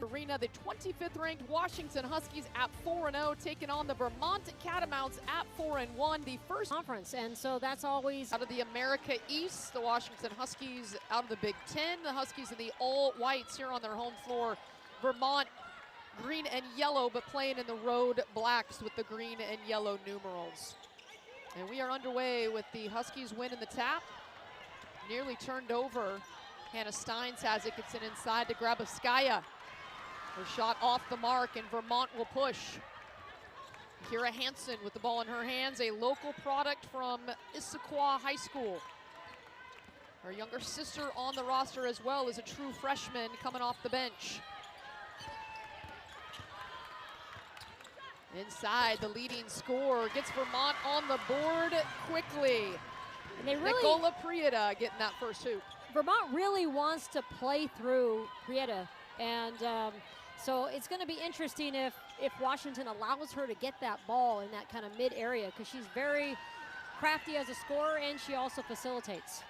Arena, the 25th ranked Washington Huskies at 4-0, taking on the Vermont Catamounts at 4-1, the first conference. And so that's always out of the America East. The Washington Huskies out of the Big Ten. The Huskies in the all whites here on their home floor. Vermont green and yellow, but playing in the road blacks with the green and yellow numerals. And we are underway with the Huskies win in the tap. Nearly turned over. Hannah Steins has it, gets it inside to Grabowskaia. Her shot off the mark, and Vermont will push. Kira Hansen with the ball in her hands, a local product from Issaquah High School. Her younger sister on the roster as well is a true freshman coming off the bench. Inside, the leading scorer gets Vermont on the board quickly. And they really, Nicola Prieta getting that first hoop. Vermont really wants to play through Prieta, and so it's going to be interesting if Washington allows her to get that ball in that kind of mid area, because she's very crafty as a scorer and she also facilitates.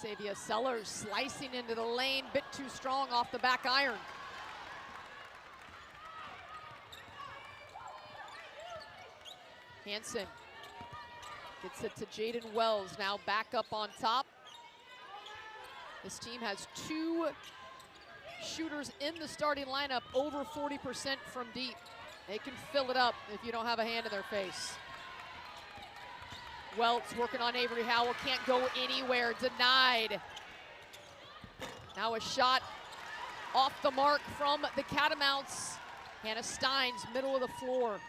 Savia Sellers slicing into the lane, bit too strong off the back iron. Hansen gets it to Jaden Wells, now back up on top. This team has two shooters in the starting lineup over 40% from deep. They can fill it up if you don't have a hand in their face. Welts working on Avery Howell, can't go anywhere, denied. Now a shot off the mark from the Catamounts. Hannah Steins, middle of the floor.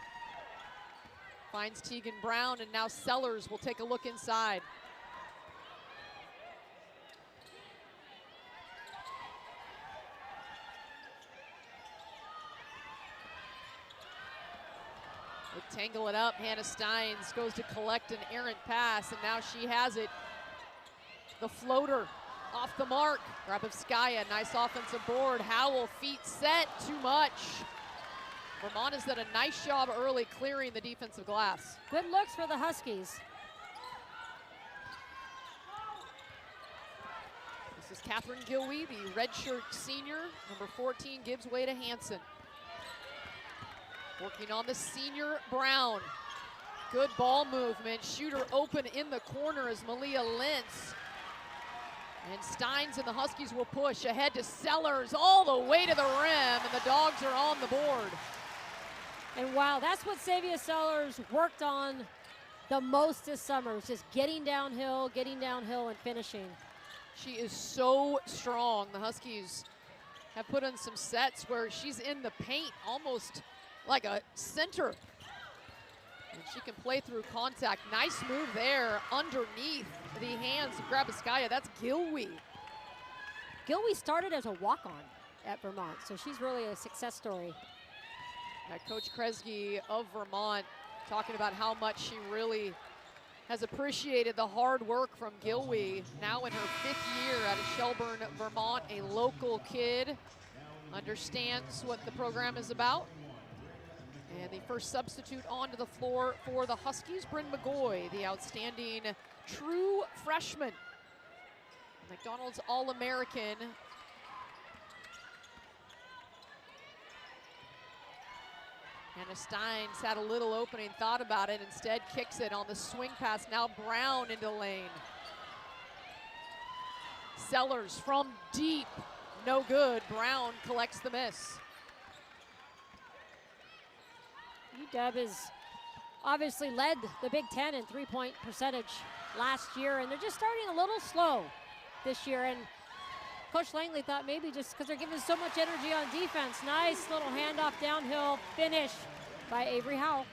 Finds Tegan Brown, and now Sellers will take a look inside. They tangle it up. Hannah Steins goes to collect an errant pass, and now she has it. The floater off the mark. Grabowskaia, nice offensive board. Howell, feet set, too much. Vermont has done a nice job early clearing the defensive glass. Good looks for the Huskies. This is Catherine Gilwey, the redshirt senior. Number 14 gives way to Hansen. Working on the senior Brown. Good ball movement. Shooter open in the corner is Malia Lentz. And Steins and the Huskies will push ahead to Sellers all the way to the rim, and the Dogs are on the board. And wow, that's what Savia Sellers worked on the most this summer, was just getting downhill and finishing. She is so strong. The Huskies have put in some sets where she's in the paint almost like a center. And she can play through contact. Nice move there underneath the hands of Grabowskaia. That's Gilwey. Gilwey started as a walk-on at Vermont, so she's really a success story. Coach Kresge of Vermont talking about how much she really has appreciated the hard work from Gilwey, now in her 5th year out of Shelburne, Vermont, a local kid, understands what the program is about. And the first substitute onto the floor for the Huskies, Bryn McGoy, the outstanding true freshman. McDonald's All-American. Hannah Steins had a little opening, thought about it, instead kicks it on the swing pass. Now Brown into lane. Sellers from deep, no good. Brown collects the miss. UW has obviously led the Big Ten in three-point percentage last year, and they're just starting a little slow this year. And Coach Langley thought maybe just because they're giving so much energy on defense. Nice little handoff downhill finish by Avery Howell.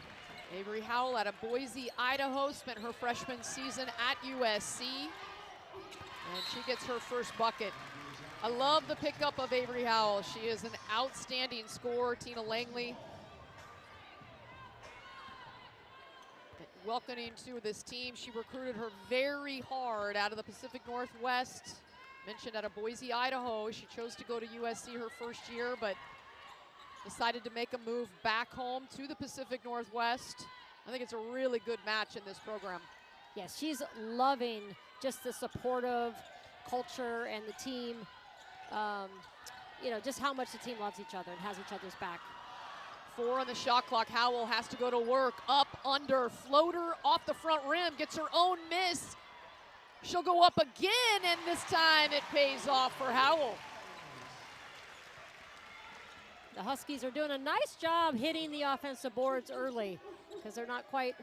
Avery Howell out of Boise, Idaho, spent her freshman season at USC, and she gets her first bucket. I love the pickup of Avery Howell. She is an outstanding scorer. Tina Langley welcoming to this team. She recruited her very hard out of the Pacific Northwest. Mentioned out of Boise, Idaho. She chose to go to USC her first year, but decided to make a move back home to the Pacific Northwest. I think it's a really good match in this program. Yes, she's loving just the supportive culture and the team you know, just how much the team loves each other and has each other's back. 4 on the shot clock. Howell has to go to work. Up, under, floater, off the front rim. Gets her own miss. She'll go up again, and this time it pays off for Howell. The Huskies are doing a nice job hitting the offensive boards early because they're not quite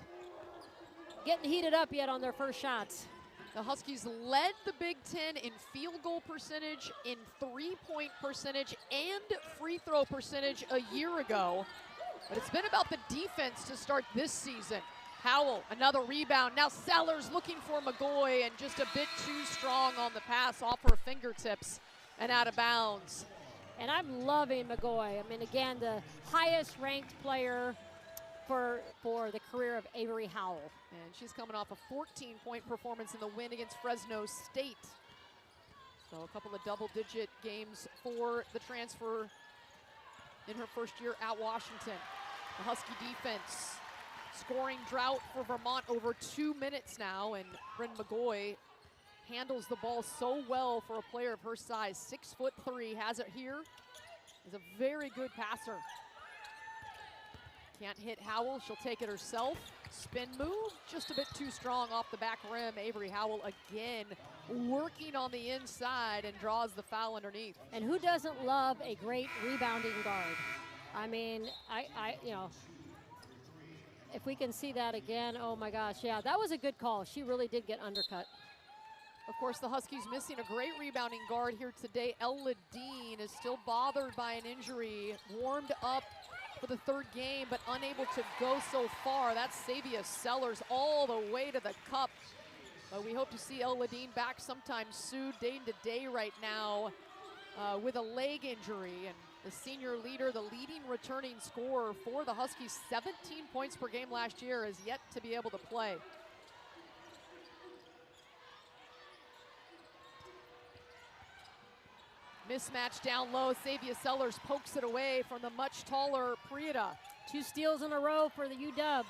getting heated up yet on their first shots. The Huskies led the Big Ten in field goal percentage, in three-point percentage, and free throw percentage a year ago. But it's been about the defense to start this season. Howell, another rebound. Now Sellers looking for McGoy, and just a bit too strong on the pass off her fingertips and out of bounds. And I'm loving McGoy. I mean, again, the highest ranked player for the career of Avery Howell. And she's coming off a 14-point performance in the win against Fresno State. So a couple of double-digit games for the transfer in her first year at Washington. The Husky defense scoring drought for Vermont over 2 minutes now, and Bryn McGoy handles the ball so well for a player of her size. 6'3", has it here. Is a very good passer. Can't hit Howell, she'll take it herself. Spin move, just a bit too strong off the back rim. Avery Howell again working on the inside and draws the foul underneath. And who doesn't love a great rebounding guard? I mean, you know, if we can see that again, oh my gosh, yeah, that was a good call. She really did get undercut. Of course, the Huskies missing a great rebounding guard here today. Ella Dean is still bothered by an injury, warmed up for the third game, but unable to go so far. That's Savia Sellers all the way to the cup. But we hope to see Ella Dean back sometime soon. Day to day right now with a leg injury. And the senior leader, the leading returning scorer for the Huskies, 17 points per game last year, is yet to be able to play. Mismatch down low. Savia Sellers pokes it away from the much taller Prieta. 2 steals in a row for the UW.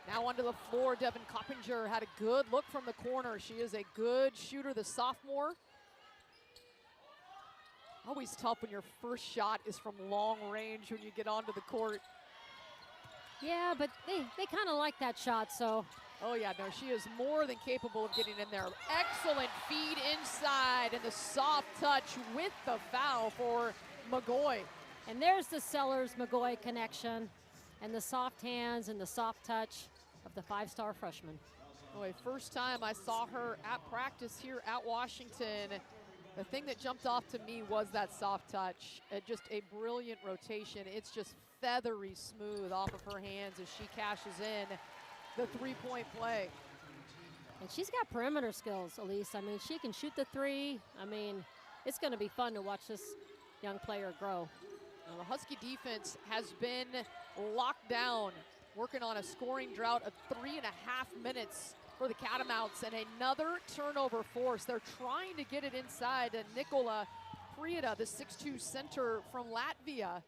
Now onto the floor, Devin Coppinger had a good look from the corner. She is a good shooter, the sophomore. Always tough when your first shot is from long range when you get onto the court. Yeah, but they kind of like that shot, so. Oh yeah, no, she is more than capable of getting in there. Excellent feed inside and the soft touch with the foul for McGoy. And there's the Sellers-McGoy connection and the soft hands and the soft touch of the 5-star freshman. Boy, first time I saw her at practice here at Washington, the thing that jumped off to me was that soft touch. Just a brilliant rotation. It's just feathery smooth off of her hands as she cashes in the three-point play. And she's got perimeter skills, Elise. I mean, she can shoot the three. I mean, it's going to be fun to watch this young player grow. Well, the Husky defense has been locked down, working on a scoring drought of 3.5 minutes for the Catamounts, and another turnover force. They're trying to get it inside to Nicola Prieta, the 6'2" center from Latvia.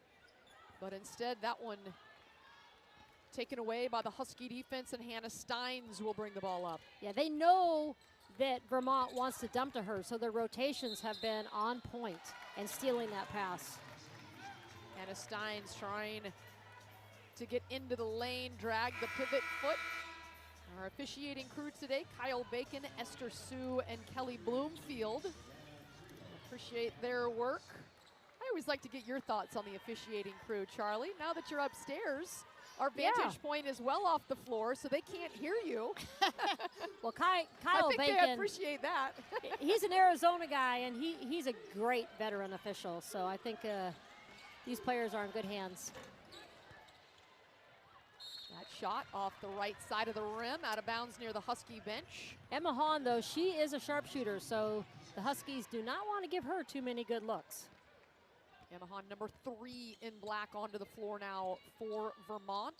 But instead, that one taken away by the Husky defense, and Hannah Steins will bring the ball up. Yeah, they know that Vermont wants to dump to her, so their rotations have been on point and stealing that pass. Hannah Steins trying to get into the lane, drag the pivot foot. Our officiating crew today, Kyle Bacon, Esther Sue, and Kelly Bloomfield. Appreciate their work. I always like to get your thoughts on the officiating crew, Charlie. Now that you're upstairs, our vantage point is well off the floor, so they can't hear you. Well, Kyle I think Bacon, they appreciate that. he's an Arizona guy, and he's a great veteran official, so I think these players are in good hands. That shot off the right side of the rim, out of bounds near the Husky bench. Emma Hahn, though, she is a sharpshooter, so the Huskies do not want to give her too many good looks. Emma Hahn, number 3 in black, onto the floor now for Vermont.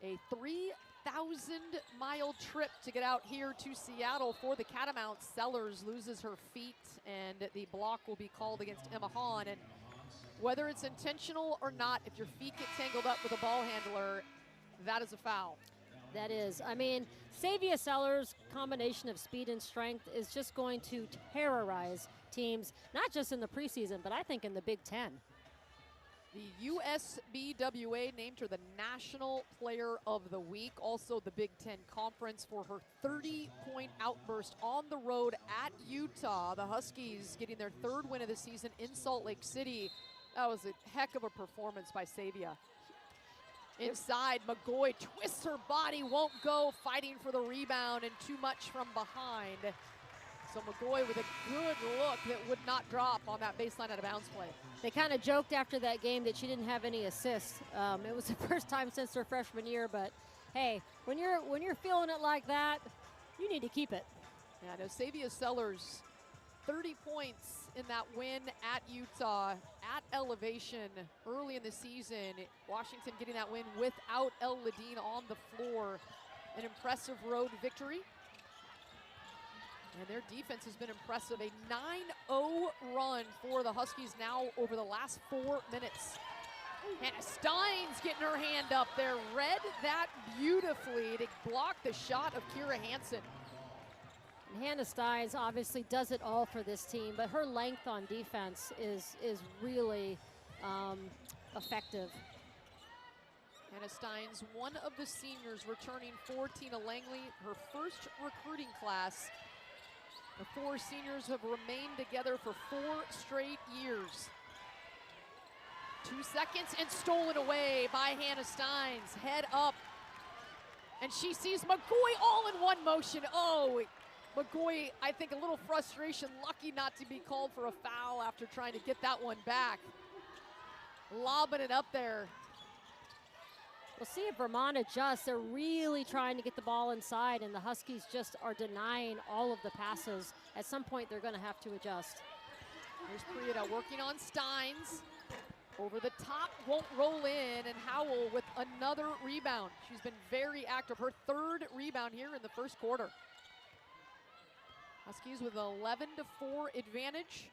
A 3,000-mile trip to get out here to Seattle for the Catamounts. Sellers loses her feet, and the block will be called against Emma Hahn. And whether it's intentional or not, if your feet get tangled up with a ball handler, that is a foul. That is. I mean, Savia Sellers' combination of speed and strength is just going to terrorize teams, not just in the preseason, but I think in the Big Ten. The USBWA named her the National Player of the Week. Also the Big Ten Conference for her 30-point outburst on the road at Utah. The Huskies getting their 3rd win of the season in Salt Lake City. That was a heck of a performance by Savia. Inside, McGoy twists her body, won't go, fighting for the rebound, and too much from behind. So McGoy with a good look that would not drop on that baseline out of bounds play. They kind of joked after that game that she didn't have any assists. It was the first time since her freshman year, but hey, when you're feeling it like that, you need to keep it. Yeah, no, Savia Sellers, 30 points in that win at Utah at elevation early in the season. Washington getting that win without El Ladine on the floor. An impressive road victory. And their defense has been impressive. A 9-0 run for the Huskies now over the last 4 minutes. Hannah Steins getting her hand up there. Read that beautifully to block the shot of Kira Hansen. And Hannah Steins obviously does it all for this team, but her length on defense is really effective. Hannah Steins, one of the seniors returning for Tina Langley, her first recruiting class. The 4 seniors have remained together for 4 straight years. 2 seconds and stolen away by Hannah Steins. Head up. And she sees McGoy all in one motion. Oh, McGoy, I think a little frustration, lucky not to be called for a foul after trying to get that one back. Lobbing it up there. We'll see if Vermont adjusts. They're really trying to get the ball inside, and the Huskies just are denying all of the passes. At some point, they're going to have to adjust. Here's Prieta working on Steins. Over the top, won't roll in, and Howell with another rebound. She's been very active. Her 3rd rebound here in the first quarter. Huskies with an 11-4 advantage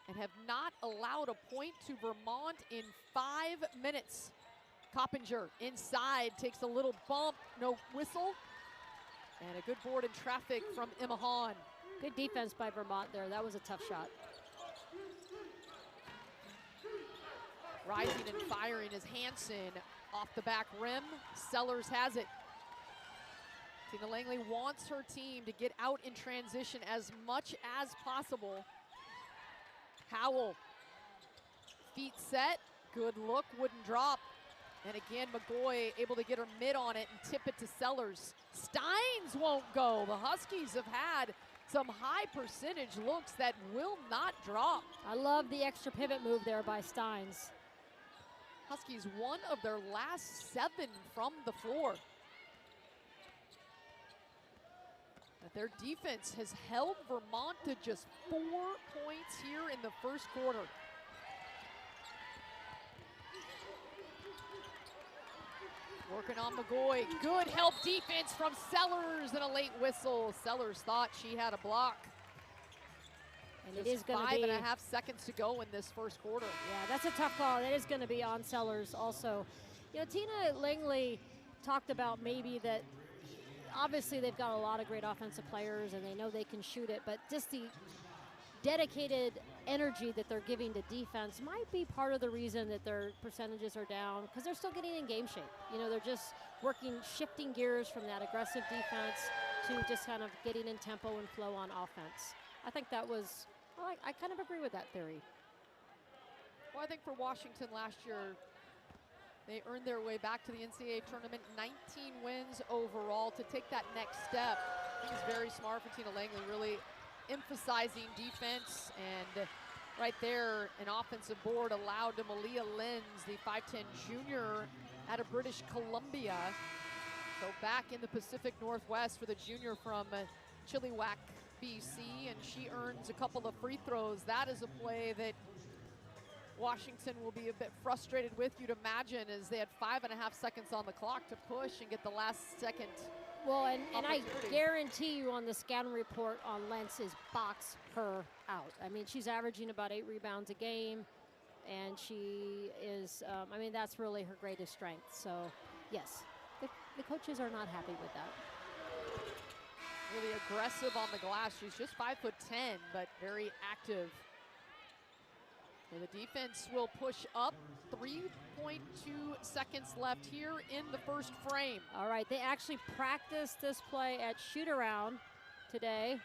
and have not allowed a point to Vermont in 5 minutes. Coppinger inside, takes a little bump, no whistle. And a good board in traffic from Emma Hahn. Good defense by Vermont there. That was a tough shot. Rising and firing is Hansen off the back rim. Sellers has it. Tina Langley wants her team to get out in transition as much as possible. Howell, feet set, good look, wouldn't drop. And again, McGoy able to get her mid on it and tip it to Sellers. Steins won't go. The Huskies have had some high percentage looks that will not drop. I love the extra pivot move there by Steins. Huskies, one of their last 7 from the floor. But their defense has held Vermont to just 4 points here in the first quarter. Working on McGoy. Good help defense from Sellers and a late whistle. Sellers thought she had a block. And it is going to be 5.5 seconds to go in this first quarter. Yeah, that's a tough call. That is going to be on Sellers also. You know, Tina Langley talked about maybe that obviously they've got a lot of great offensive players and they know they can shoot it, but just the dedicated energy that they're giving to defense might be part of the reason that their percentages are down, because they're still getting in game shape. You know, they're just working, shifting gears from that aggressive defense to just kind of getting in tempo and flow on offense. I think that was, well, I kind of agree with that theory. Well, I think for Washington last year, they earned their way back to the NCAA tournament, 19 wins overall. To take that next step, I think it's very smart for Tina Langley, really emphasizing defense, and right there, an offensive board allowed to Malia Lenz, the 5'10 junior out of British Columbia. So back in the Pacific Northwest for the junior from Chilliwack, BC, and she earns a couple of free throws. That is a play that Washington will be a bit frustrated with, you'd imagine, as they had 5.5 seconds on the clock to push and get the last second. Well, and I guarantee you on the scouting report on Lentz is box her out. I mean, she's averaging about 8 rebounds a game, and she is, I mean, that's really her greatest strength. So, yes, the coaches are not happy with that. Really aggressive on the glass. She's just 5'10", but very active. And the defense will push up. 3.2 seconds left here in the first frame. All right, they actually practiced this play at shoot-around today.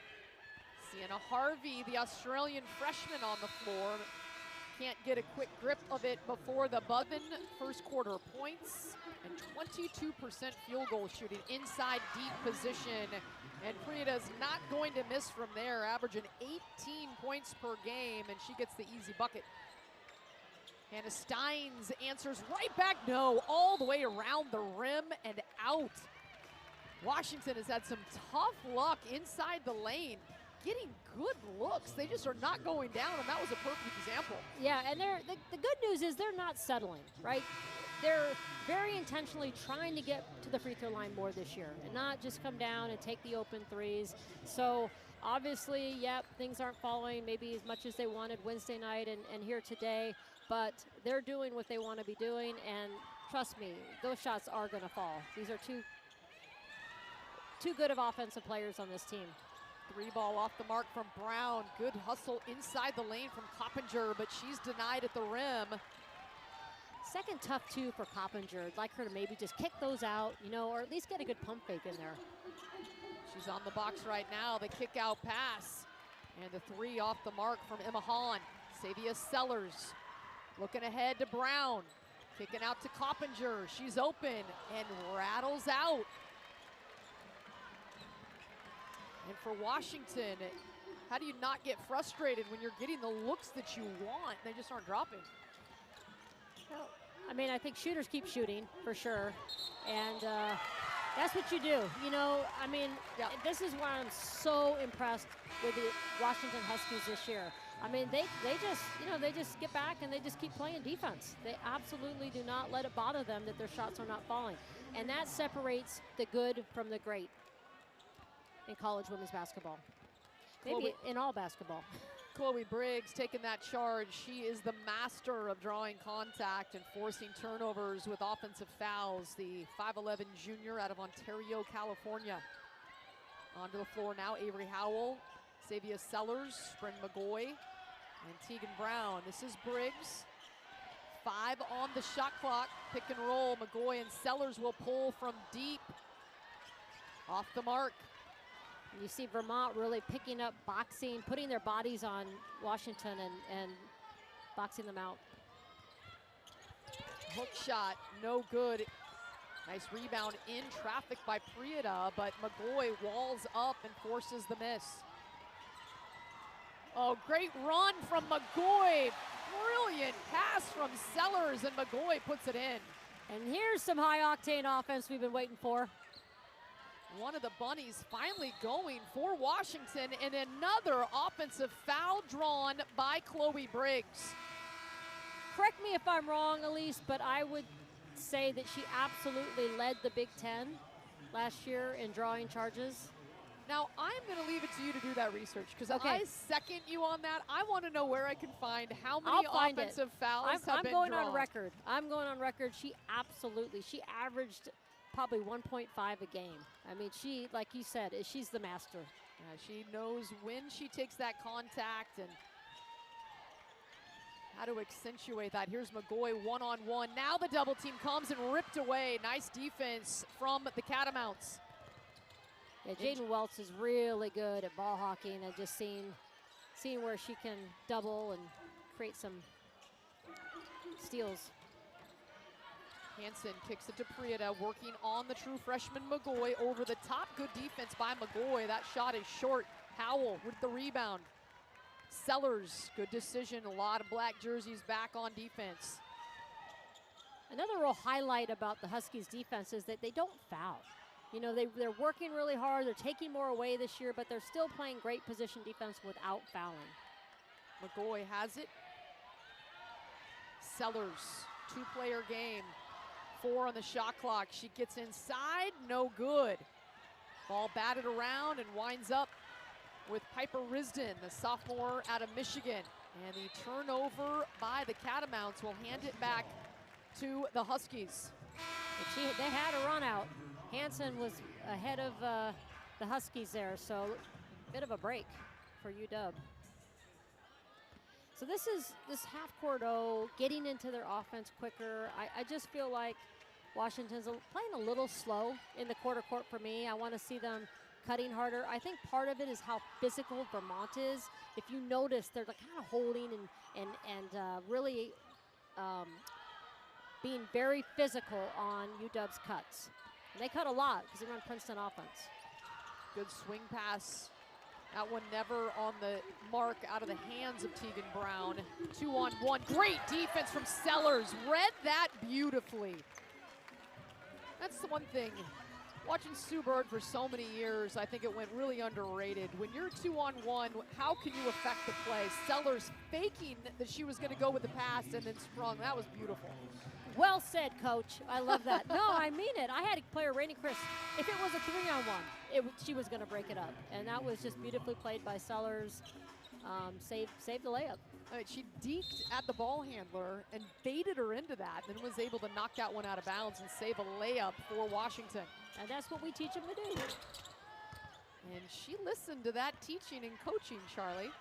Sienna Harvey, the Australian freshman, on the floor. Can't get a quick grip of it before the buzzer. First quarter points and 22% field goal shooting inside deep position. And Prieda's not going to miss from there, averaging 18 points per game, and she gets the easy bucket. Hannah Steins answers right back, no, all the way around the rim and out. Washington has had some tough luck inside the lane, getting good looks. They just are not going down, and that was a perfect example. Yeah, and the good news is they're not settling, right? They're very intentionally trying to get to the free throw line more this year and not just come down and take the open threes. So obviously, yep, things aren't following maybe as much as they wanted Wednesday night and here today, but they're doing what they want to be doing, and trust me, those shots are going to fall. These are two good of offensive players on this team. 3-ball off the mark from Brown. Good hustle inside the lane from Coppinger, but she's denied at the rim. Second tough two for Coppinger. I'd like her to maybe just kick those out, you know, or at least get a good pump fake in there. She's on the box right now. The kick out pass. And the 3 off the mark from Emma Hahn. Savia Sellers looking ahead to Brown. Kicking out to Coppinger. She's open and rattles out. And for Washington, how do you not get frustrated when you're getting the looks that you want? They just aren't dropping. I mean, I think shooters keep shooting for sure, and that's what you do. You know, I mean, yeah. This is why I'm so impressed with the Washington Huskies this year. I mean, they just, you know, they just get back and they just keep playing defense. They absolutely do not let it bother them that their shots are not falling, and that separates the good from the great in college women's basketball. Maybe in all basketball. Chloe Briggs taking that charge. She is the master of drawing contact and forcing turnovers with offensive fouls. The 5'11" junior out of Ontario, California. Onto the floor now, Avery Howell, Savia Sellers, Bryn McGoy, and Tegan Brown. This is Briggs. 5 on the shot clock. Pick and roll. McGoy and Sellers will pull from deep. Off the mark. You see Vermont really picking up boxing, putting their bodies on Washington and boxing them out. Hook shot, no good. Nice rebound in traffic by Prieta, but McGoy walls up and forces the miss. Oh, great run from McGoy. Brilliant pass from Sellers, and McGoy puts it in. And here's some high-octane offense we've been waiting for. One of the bunnies finally going for Washington, and another offensive foul drawn by Chloe Briggs. Correct me if I'm wrong, Elise, but I would say that she absolutely led the Big Ten last year in drawing charges. Now, I'm going to leave it to you to do that research, because okay. I second you on that. I want to know where I can find how many offensive fouls have been drawn. I'm going on record. I'm going on record. She averaged probably 1.5 a game. I mean, she, like you said, she's the master. She knows when she takes that contact and how to accentuate that. Here's McGoy one-on-one. Now the double team comes and ripped away. Nice defense from the Catamounts. Yeah, Jaden Welts is really good at ball hawking and just seeing where she can double and create some steals. Hansen kicks it to Prieta, working on the true freshman McGoy over the top. Good defense by McGoy. That shot is short. Howell with the rebound. Sellers, good decision. A lot of black jerseys back on defense. Another real highlight about the Huskies defense is that they don't foul. You know, they're working really hard. They're taking more away this year, but they're still playing great position defense without fouling. McGoy has it. Sellers, 2-player game. 4 on the shot clock. She gets inside, no good. Ball batted around and winds up with Piper Risden, the sophomore out of Michigan. And the turnover by the Catamounts will hand it back to the Huskies. They had a run out. Hansen was ahead of the Huskies there. So bit of a break for UW. So this half court O, getting into their offense quicker. I just feel like Washington's playing a little slow in the quarter court for me. I want to see them cutting harder. I think part of it is how physical Vermont is. If you notice, they're kind of holding and really being very physical on UW's cuts. And they cut a lot because they run Princeton offense. Good swing pass. That one never on the mark, out of the hands of Tegan Brown. 2-on-1, great defense from Sellers. Read that beautifully. That's the one thing. Watching Sue Bird for so many years, I think it went really underrated. When you're 2-on-1, how can you affect the play? Sellers faking that she was going to go with the pass and then sprung. That was beautiful. Well said, Coach. I love that. No, I mean it. I had a player, Rainey Chris. If it was a 3-on-1, she was going to break it up. And that was just beautifully played by Sellers. Saved the layup. I mean, she deked at the ball handler and baited her into that, and then was able to knock that one out of bounds and save a layup for Washington. And that's what we teach them to do. And she listened to that teaching and coaching, Charlie.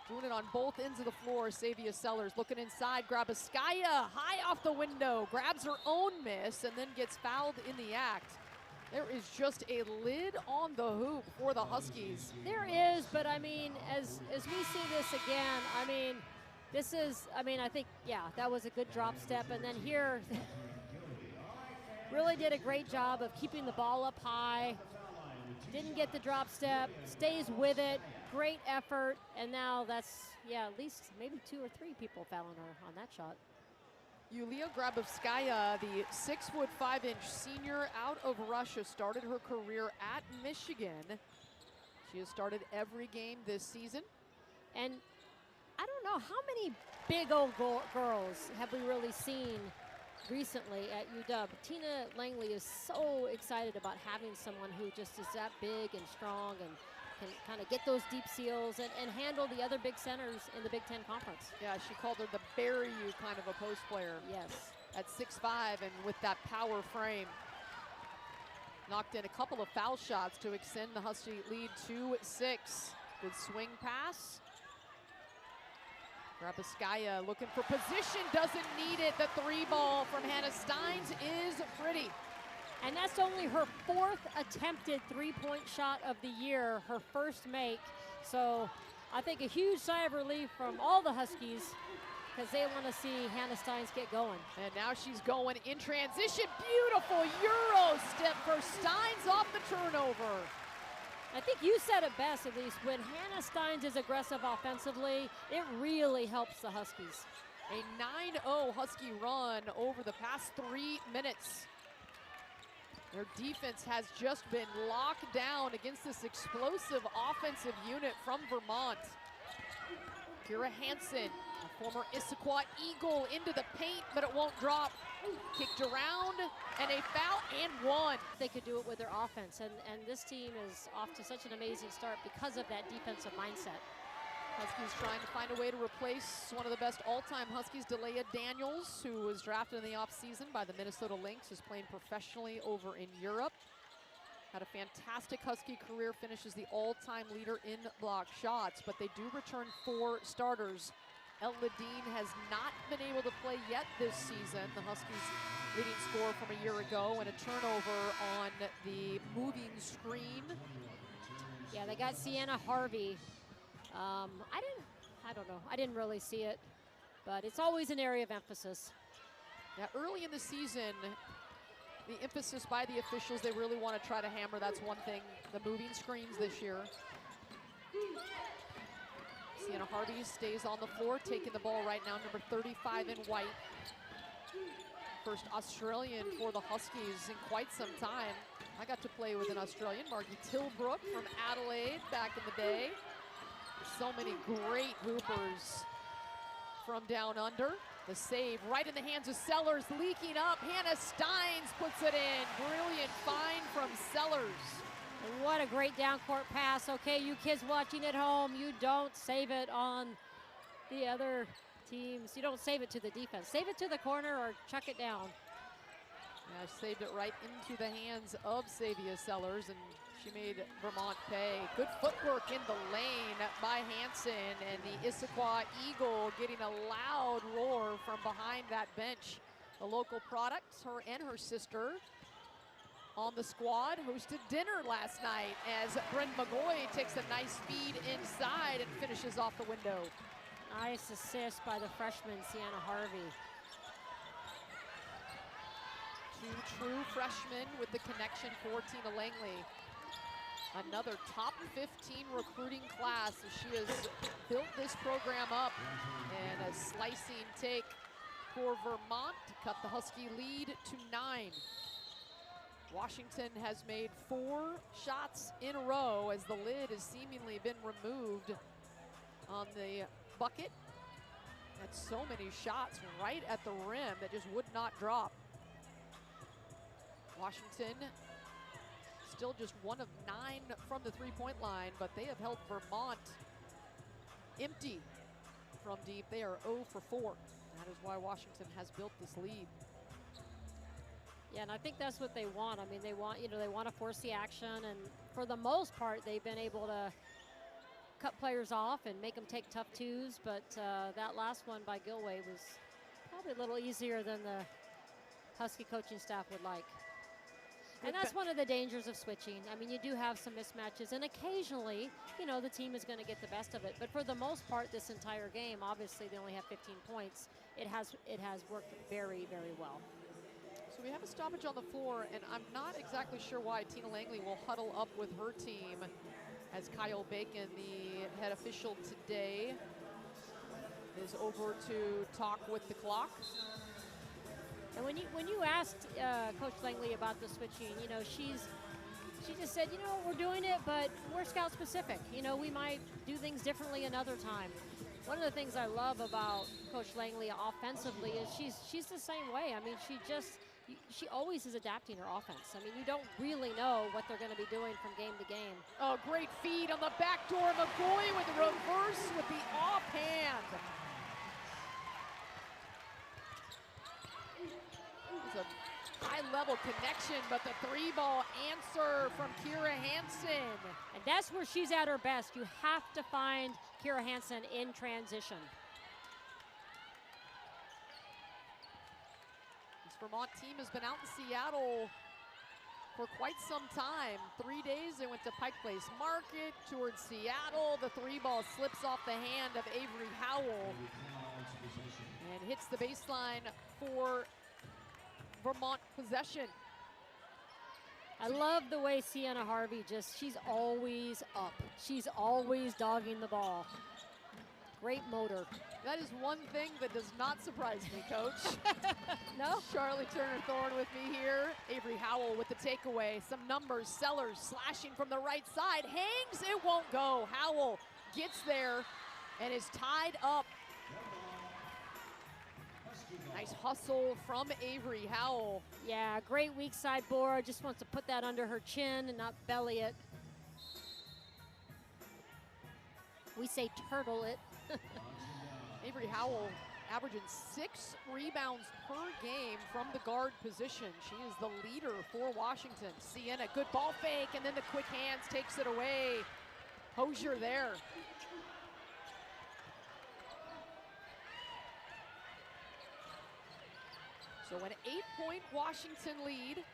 Doing it on both ends of the floor. Savia Sellers looking inside, Grabiskaya high off the window, grabs her own miss, and then gets fouled in the act. There is just a lid on the hoop for the Huskies. There is, but I mean, as we see this again, I mean, this is, I mean, I think, yeah, that was a good drop step. And then here, really did a great job of keeping the ball up high. Didn't get the drop step, stays with it, great effort. And now that's, yeah, at least maybe 2 or 3 people fouling her on that shot. Yulia Grabovskaya, the 6'5" senior out of Russia, started her career at Michigan. She has started every game this season. And I don't know, how many big old girls have we really seen recently at UW? Tina Langley is so excited about having someone who just is that big and strong and can kind of get those deep seals and handle the other big centers in the Big Ten Conference. Yeah, she called her the bury you kind of a post player. Yes. At 6'5" and with that power frame. Knocked in a couple of foul shots to extend the Husky lead to 6. Good swing pass. Grabiskaya looking for position, doesn't need it. The 3 ball from Hannah Steins is pretty. And that's only her 4th attempted 3-point shot of the year, her first make. So I think a huge sigh of relief from all the Huskies because they want to see Hannah Steins get going. And now she's going in transition. Beautiful Euro step for Steins off the turnover. I think you said it best, at least. When Hannah Steins is aggressive offensively, it really helps the Huskies. A 9-0 Husky run over the past 3 minutes. Their defense has just been locked down against this explosive offensive unit from Vermont. Kira Hansen, a former Issaquah Eagle, into the paint, but it won't drop. Kicked around, and a foul, and 1. They could do it with their offense, and this team is off to such an amazing start because of that defensive mindset. Huskies trying to find a way to replace one of the best all-time Huskies, Delia Daniels, who was drafted in the offseason by the Minnesota Lynx, is playing professionally over in Europe. Had a fantastic Husky career, finishes the all-time leader in block shots, but they do return 4 starters. El Ladine has not been able to play yet this season. The Huskies leading scorer from a year ago, and a turnover on the moving screen. Yeah, they got Sienna Harvey. I don't know. I didn't really see it, but it's always an area of emphasis. Yeah, early in the season, the emphasis by the officials, they really want to try to hammer. That's one thing, the moving screens this year. Sienna Harvey stays on the floor, taking the ball right now, number 35 in white. First Australian for the Huskies in quite some time. I got to play with an Australian, Margie Tilbrook from Adelaide back in the day. So many great hoopers from down under. The save right in the hands of Sellers, leaking up. Hannah Steins puts it in. Brilliant find from Sellers. And what a great down court pass. Okay, you kids watching at home, you don't save it on the other teams. You don't save it to the defense. Save it to the corner or chuck it down. Yeah, saved it right into the hands of Savia Sellers, and She made Vermont pay. Good footwork in the lane by Hansen, and the Issaquah Eagle getting a loud roar from behind that bench. The local products, her and her sister on the squad, hosted dinner last night as Bryn McGoy takes a nice feed inside and finishes off the window. Nice assist by the freshman, Sienna Harvey. Two true freshmen with the connection for Tina Langley. Another top 15 recruiting class as she has built this program up. And a slicing take for Vermont to cut the Husky lead to 9. Washington has made 4 shots in a row as the lid has seemingly been removed on the bucket. That's so many shots right at the rim that just would not drop. Washington still just 1 of 9 from the three-point line, but they have held Vermont empty from deep. They are 0 for 4. That is why Washington has built this lead. Yeah, and I think that's what they want. I mean, they want, they want to force the action, and for the most part, they've been able to cut players off and make them take tough twos, but that last one by Gilway was probably a little easier than the Husky coaching staff would like. And that's one of the dangers of switching. I mean, you do have some mismatches, and occasionally, the team is going to get the best of it. But for the most part, this entire game, obviously they only have 15 points. It has worked very, very well. So we have a stoppage on the floor, and I'm not exactly sure why Tina Langley will huddle up with her team as Kyle Bacon, the head official today, is over to talk with the clock. And when you asked Coach Langley about the switching, she just said, we're doing it, but we're scout specific. We might do things differently another time. One of the things I love about Coach Langley offensively is she's the same way. I mean, she always is adapting her offense. I mean, you don't really know what they're going to be doing from game to game. Oh, great feed on the back door. McGoy with the reverse with the offhand. It's a high-level connection, but the 3-ball answer from Kira Hansen. And that's where she's at her best. You have to find Kira Hansen in transition. Vermont team has been out in Seattle for quite some time. 3 days they went to Pike Place Market towards Seattle. The 3-ball slips off the hand of Avery Howell and hits the baseline for Vermont possession. I love the way Sienna Harvey she's always up. She's always dogging the ball. Great motor. That is one thing that does not surprise me, Coach. No? Charlie Turner-Thorne with me here. Avery Howell with the takeaway. Some numbers. Sellers slashing from the right side. Hangs, it won't go. Howell gets there and is tied up. Nice hustle from Avery Howell. Yeah, great weak side board. Just wants to put that under her chin and not belly it. We say turtle it. Avery Howell averaging 6 rebounds per game from the guard position. She is the leader for Washington. Sienna, good ball fake, and then the quick hands takes it away. Hosier there. So an 8-point Washington lead.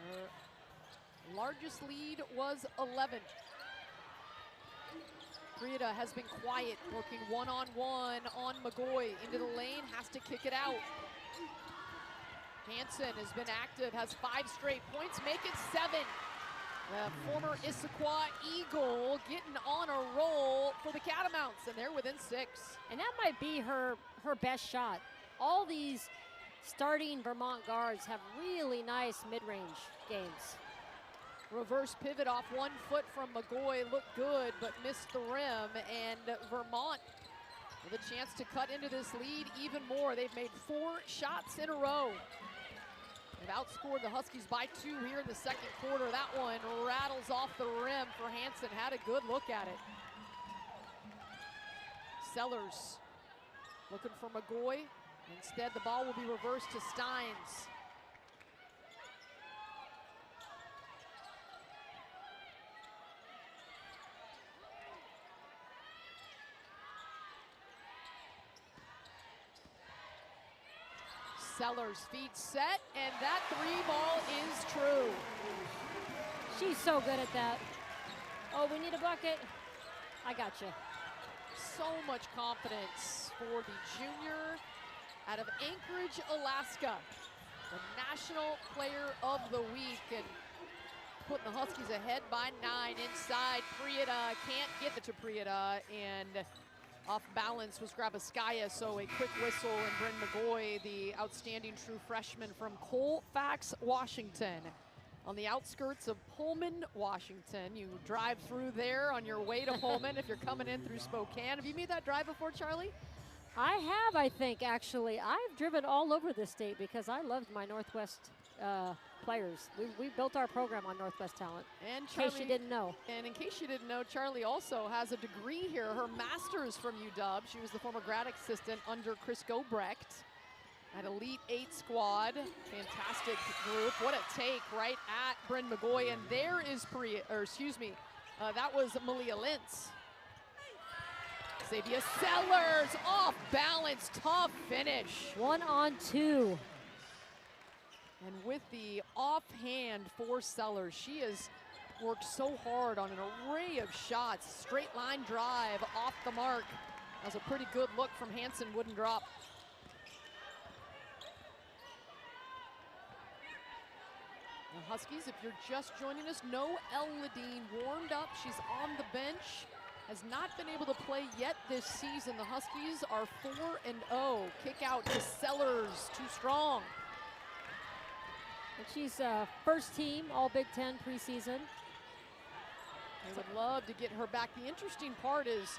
Her largest lead was 11. Prieta has been quiet, working one-on-one on McGoy. Into the lane, has to kick it out. Hansen has been active, has 5 straight points, make it 7. The former Issaquah Eagle getting on a roll for the Catamounts, and they're within 6. And that might be her best shot. All these starting Vermont guards have really nice mid-range games. Reverse pivot off 1 foot from McGoy, looked good, but missed the rim, and Vermont with a chance to cut into this lead even more. They've made 4 shots in a row. They've outscored the Huskies by 2 here in the second quarter. That one rattles off the rim for Hansen, had a good look at it. Sellers looking for McGoy. Instead, the ball will be reversed to Steins. Sellers, feet set, and that 3-ball is true. She's so good at that. Oh, we need a bucket. I got you. So much confidence for the junior out of Anchorage, Alaska. The National Player of the Week, and putting the Huskies ahead by 9 inside. Prieta can't get it to Prieta, and off balance was Grabaskaya, so a quick whistle, and Bryn McGoy, the outstanding true freshman from Colfax, Washington. On the outskirts of Pullman, Washington. You drive through there on your way to Pullman if you're coming in through Spokane. Have you made that drive before, Charlie? I have, I think, actually. I've driven all over the state because I loved my Northwest players. We built our program on Northwest talent, And in case you didn't know. And in case you didn't know, Charlie also has a degree here, her master's from UW. She was the former grad assistant under Chris Gobrecht at Elite 8 squad. Fantastic group. What a take right at Bryn McGoy. And there is that was Malia Lintz. Xavier Sellers off balance, tough finish. 1-on-2. And with the offhand for Sellers, she has worked so hard on an array of shots. Straight line drive off the mark. That was a pretty good look from Hansen, wouldn't drop. The Huskies, if you're just joining us, no Ledeen warmed up. She's on the bench. Has not been able to play yet this season. The Huskies are 4-0. Kick out to Sellers, too strong. And she's first team All Big Ten preseason. They would love to get her back. The interesting part is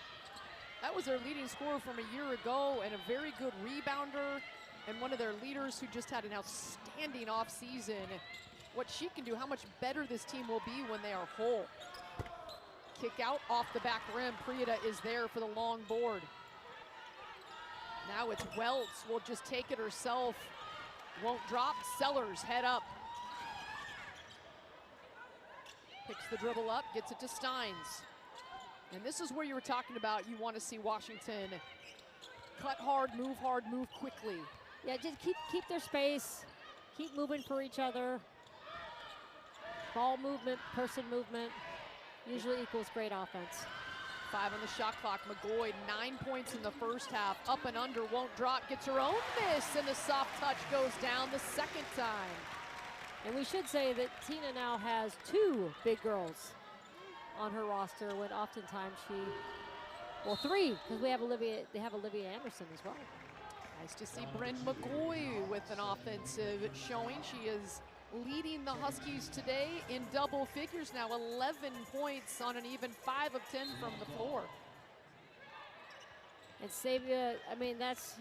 that was their leading scorer from a year ago and a very good rebounder and one of their leaders who just had an outstanding offseason. What she can do, how much better this team will be when they are whole. Kick out off the back rim. Prieta is there for the long board. Now it's Welts, will just take it herself. Won't drop. Sellers head up. Picks the dribble up, gets it to Steins. And this is where you were talking about you want to see Washington cut hard, move quickly. Yeah, just keep their space, keep moving for each other. Ball movement, person movement, usually equals great offense. 5 on the shot clock. McGoy, 9 points in the first half. Up and under, won't drop, gets her own miss, and the soft touch goes down the second time. And we should say that Tina now has 2 big girls on her roster, when oftentimes well, 3, because they have Olivia Anderson as well. Nice to see Bryn McGoy with an offensive showing. She is leading the Huskies today in double figures now, 11 points on an even 5 of 10 from the floor. And Savia, I mean, that's,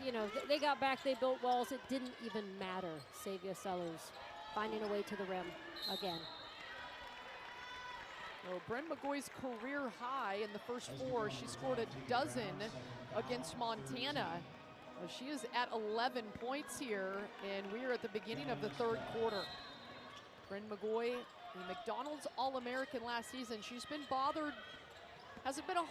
they got back, they built walls, it didn't even matter. Savia Sellers finding a way to the rim again. Well, Bryn McGoy's career high in the first 4, she scored a dozen against Montana. She is at 11 points here, and we are at the beginning of the third quarter. Bryn McGoy, the McDonald's All-American last season. She's been bothered, hasn't been 100%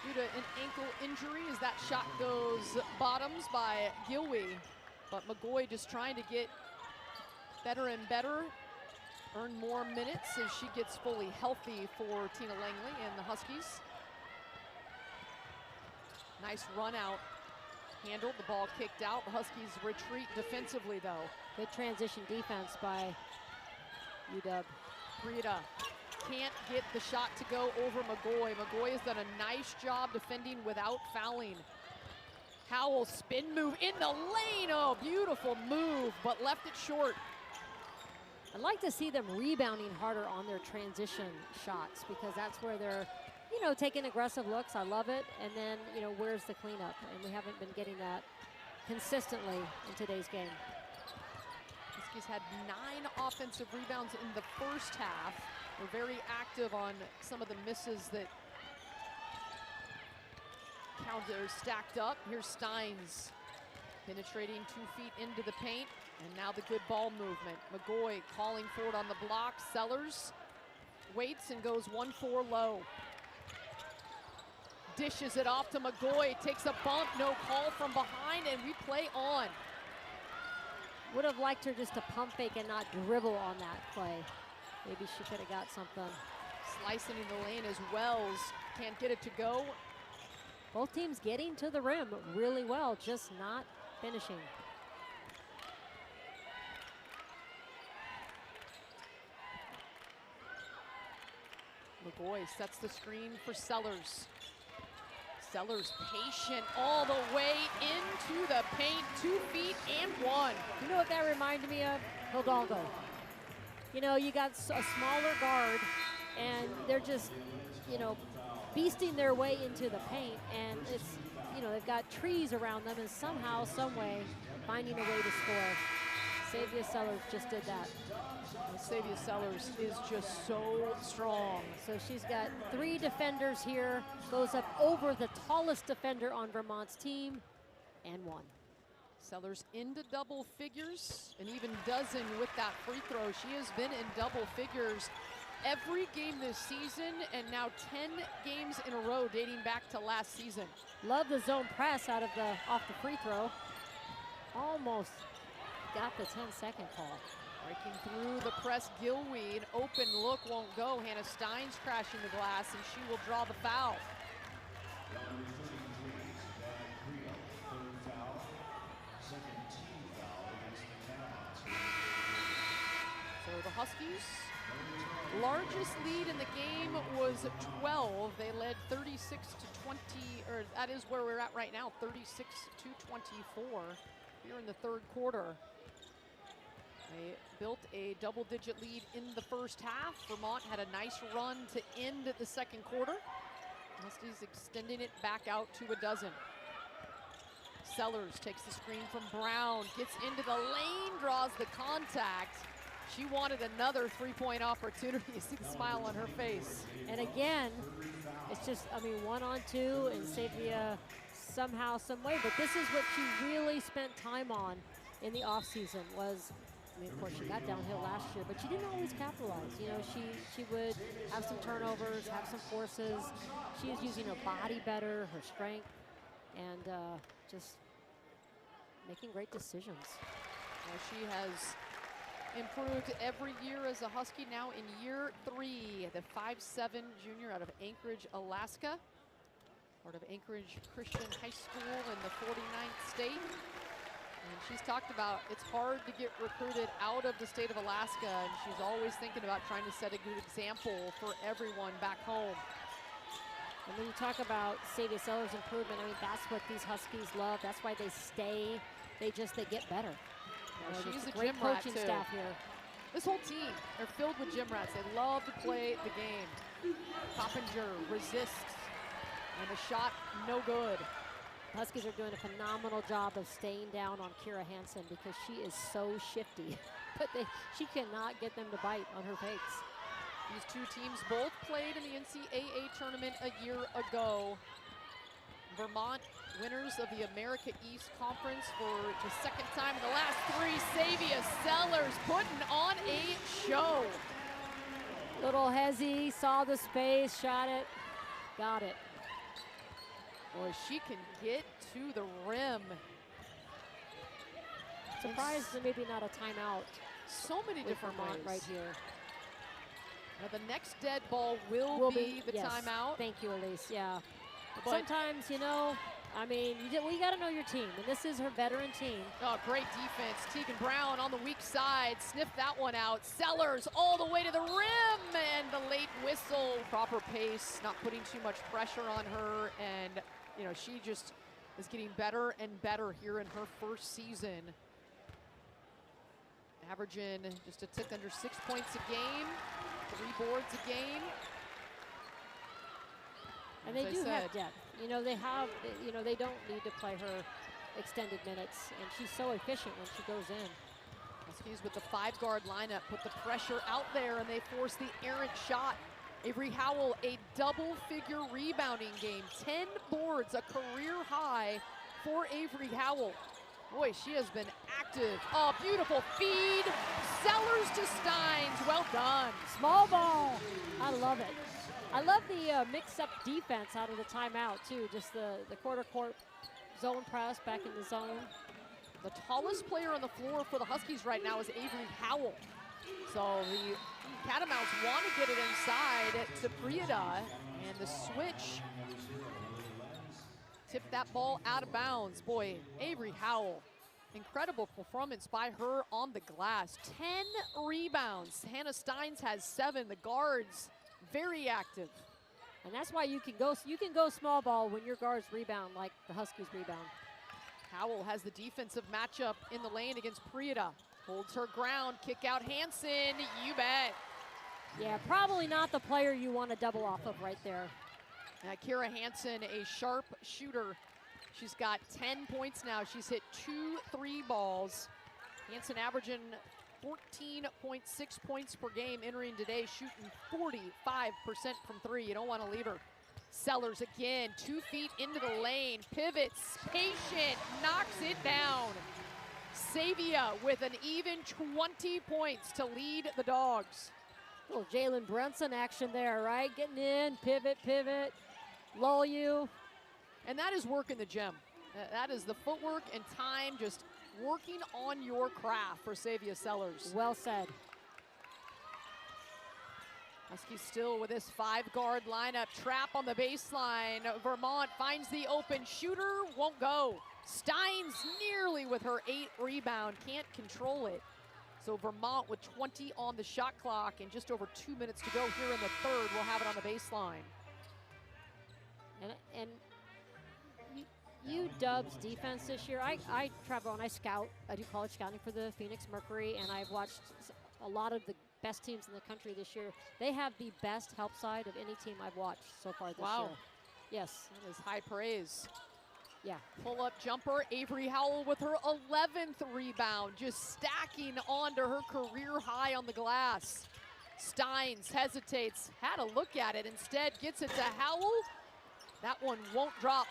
due to an ankle injury as that shot goes bottoms by Gilwey. But McGoy just trying to get better and better, earn more minutes as she gets fully healthy for Tina Langley and the Huskies. Nice run out. Handled, the ball kicked out. The Huskies retreat defensively though. Good transition defense by UW. Prieta can't get the shot to go over McGoy. McGoy has done a nice job defending without fouling. Howell spin move in the lane. Oh, beautiful move, but left it short. I'd like to see them rebounding harder on their transition shots, because that's where they're taking aggressive looks. I love it. And then, where's the cleanup? And we haven't been getting that consistently in today's game. Huskies had 9 offensive rebounds in the first half. They're very active on some of the misses that counter stacked up. Here's Steins penetrating 2 feet into the paint. And now the good ball movement. McGoy calling for it on the block. Sellers waits and goes 1-4 low. Dishes it off to McGoy, takes a bump, no call from behind, and we play on. Would have liked her just to pump fake and not dribble on that play. Maybe she could have got something. Slicing in the lane as Wells can't get it to go. Both teams getting to the rim really well, just not finishing. McGoy sets the screen for Sellers. Sellers patient all the way into the paint, 2 feet and 1. You know what that reminded me of? Hidalgo. You know, you got a smaller guard, and they're just, you know, beasting their way into the paint, and it's, you know, they've got trees around them, and somehow, some way, finding a way to score. Savia Sellers just did that. Savia Sellers is just so strong. So she's got 3 defenders here, goes up over the tallest defender on Vermont's team, and 1. Sellers into double figures, an even dozen with that free throw. She has been in double figures every game this season, and now 10 games in a row dating back to last season. Love the zone press out of off the free throw. Almost got the 10-second call. Breaking through the press, Gilweed, open look won't go. Hannah Stein's crashing the glass, and she will draw the foul. So the Huskies, largest lead in the game was 12. They led 36 to 20, or that is where we're at right now, 36 to 24 here in the third quarter. They built a double-digit lead in the first half. Vermont had a nice run to end the second quarter. Huskies extending it back out to a dozen. Sellers takes the screen from Brown, gets into the lane, draws the contact. She wanted another three-point opportunity. You see the smile on her face. And again, it's just, I mean, 1-on-2 and Savia somehow, some way. But this is what she really spent time on in the offseason was, I mean, of course, she got downhill last year, but she didn't always capitalize. You know, she would have some turnovers, have some forces. She is using her body better, her strength, and just making great decisions. Well, she has improved every year as a Husky, now in year 3. The 5'7" junior out of Anchorage, Alaska. Part of Anchorage Christian High School in the 49th state. And she's talked about it's hard to get recruited out of the state of Alaska, and she's always thinking about trying to set a good example for everyone back home. And when you talk about Savia Sellers' improvement, I mean, that's what these Huskies love. That's why they stay. They get better. Well, she's a great gym rat coaching too. staff here. This whole team, they're filled with gym rats. They love to play the game. Coppinger resists, and the shot no good. Huskies are doing a phenomenal job of staying down on Kira Hansen because she is so shifty, but she cannot get them to bite on her fakes. These two teams both played in the NCAA tournament a year ago. Vermont winners of the America East Conference for the second time in the last 3. Savia Sellers putting on a show. Little Hezzy saw the space, shot it, got it. Boy, she can get to the rim. Surprised that maybe not a timeout. So many different Vermont ways. right here. Now the next dead ball will be the yes. timeout. Thank you, Elise. Yeah. But sometimes, you know, I mean, you got to know your team, and this is her veteran team. oh, great defense. Tegan Brown on the weak side, sniffed that one out. Sellers all the way to the rim, and the late whistle. Proper pace, not putting too much pressure on her, and you know, she just is getting better and better here in her first season. Averaging just a tick under 6 points a game, 3 boards a game. And they do have depth. You know, they have, you know, they don't need to play her extended minutes, and she's so efficient when she goes in. Huskies with the 5-guard lineup put the pressure out there, and they force the errant shot. Avery Howell, a double-figure rebounding game. 10 boards, a career high for Avery Howell. Boy, she has been active. Oh, beautiful feed. Sellers to Steins, well done. Small ball. I love it. I love the mix-up defense out of the timeout, too. Just the quarter court zone press back in the zone. The tallest player on the floor for the Huskies right now is Avery Howell. So the Catamounts want to get it inside to Prieta, and the switch tipped that ball out of bounds. Boy, Avery Howell, incredible performance by her on the glass. 10 rebounds. Hannah Steins has 7. The guards very active. And that's why you can go small ball when your guards rebound like the Huskies rebound. Howell has the defensive matchup in the lane against Prieta. Holds her ground, kick out Hansen, you bet. Yeah, probably not the player you want to double off of right there. Kira Hansen, a sharp shooter. She's got 10 points now. She's hit 2 3 balls. Hansen averaging 14.6 points per game entering today, shooting 45% from 3. You don't want to leave her. Sellers again, 2 feet into the lane, pivots, patient, knocks it down. Savia with an even 20 points to lead the Dogs. Little Jalen Brunson action there, right? Getting in, pivot, lull you. And that is work in the gym. That is the footwork and time, just working on your craft for Savia Sellers. Well said. Huskies still with this 5-guard lineup. Trap on the baseline. Vermont finds the open shooter, won't go. Steins nearly with her 8th rebound, can't control it. So Vermont with 20 on the shot clock and just over 2 minutes to go here in the third. We'll have it on the baseline. And UW's defense this year, I travel and I scout. I do college scouting for the Phoenix Mercury, and I've watched a lot of the best teams in the country this year. They have the best help side of any team I've watched so far this year. Yes. That is high praise. Yeah. Pull-up jumper, Avery Howell with her 11th rebound, just stacking onto her career high on the glass. Steins hesitates, had a look at it, instead gets it to Howell. That one won't drop.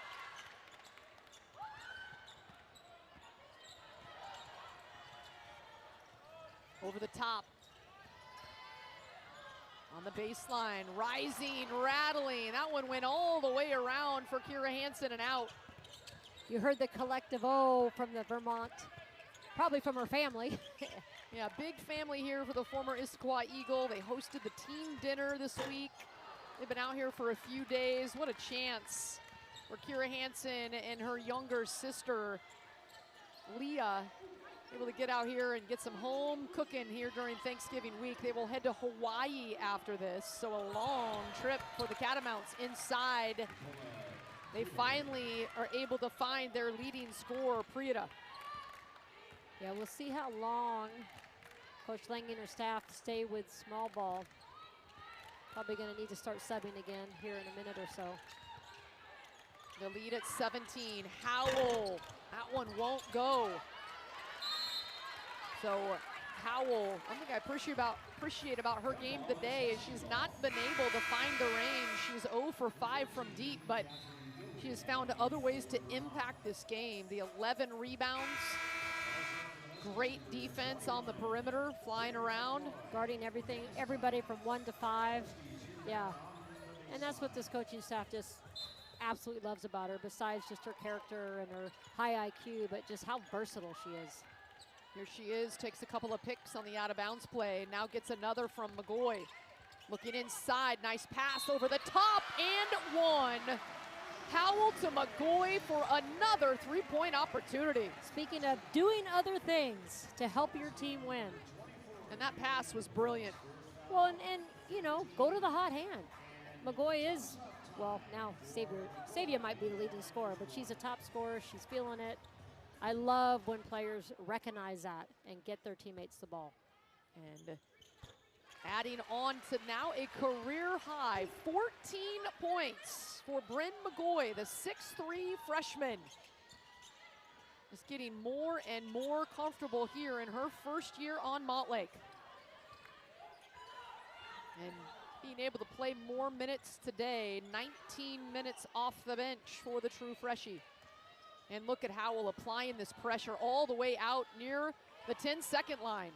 Over the top. On the baseline, rising, rattling. That one went all the way around for Kira Hansen and out. You heard the collective "oh" from the Vermont, probably from her family. Yeah, big family here for the former Issaquah Eagle. They hosted the team dinner this week. They've been out here for a few days. What a chance for Kira Hansen and her younger sister, Leah, able to get out here and get some home cooking here during Thanksgiving week. They will head to Hawaii after this, so a long trip for the Catamounts inside. They finally are able to find their leading scorer, Prieta. Yeah, we'll see how long Coach Lang and her staff stay with small ball. Probably going to need to start subbing again here in a minute or so. The lead at 17, Howell, that one won't go. So Howell, one thing I appreciate about her game today is she's not been able to find the range. She's 0 for 5 from deep, but she has found other ways to impact this game. The 11 rebounds, great defense on the perimeter, flying around. Guarding everybody from 1 to 5. Yeah, and that's what this coaching staff just absolutely loves about her, besides just her character and her high IQ, but just how versatile she is. Here she is, takes a couple of picks on the out-of-bounds play, now gets another from McGoy. Looking inside, nice pass over the top, and one. Howell to McGoy for another three-point opportunity. Speaking of doing other things to help your team win. And that pass was brilliant. Well, and you know, go to the hot hand. McGoy is, well, now Savia might be the leading scorer, but she's a top scorer. She's feeling it. I love when players recognize that and get their teammates the ball. And adding on to now a career high, 14 points for Bryn McGoy, the 6'3" freshman. Just getting more and more comfortable here in her first year on Montlake. And being able to play more minutes today, 19 minutes off the bench for the true freshie. And look at Howell applying this pressure all the way out near the 10-second line.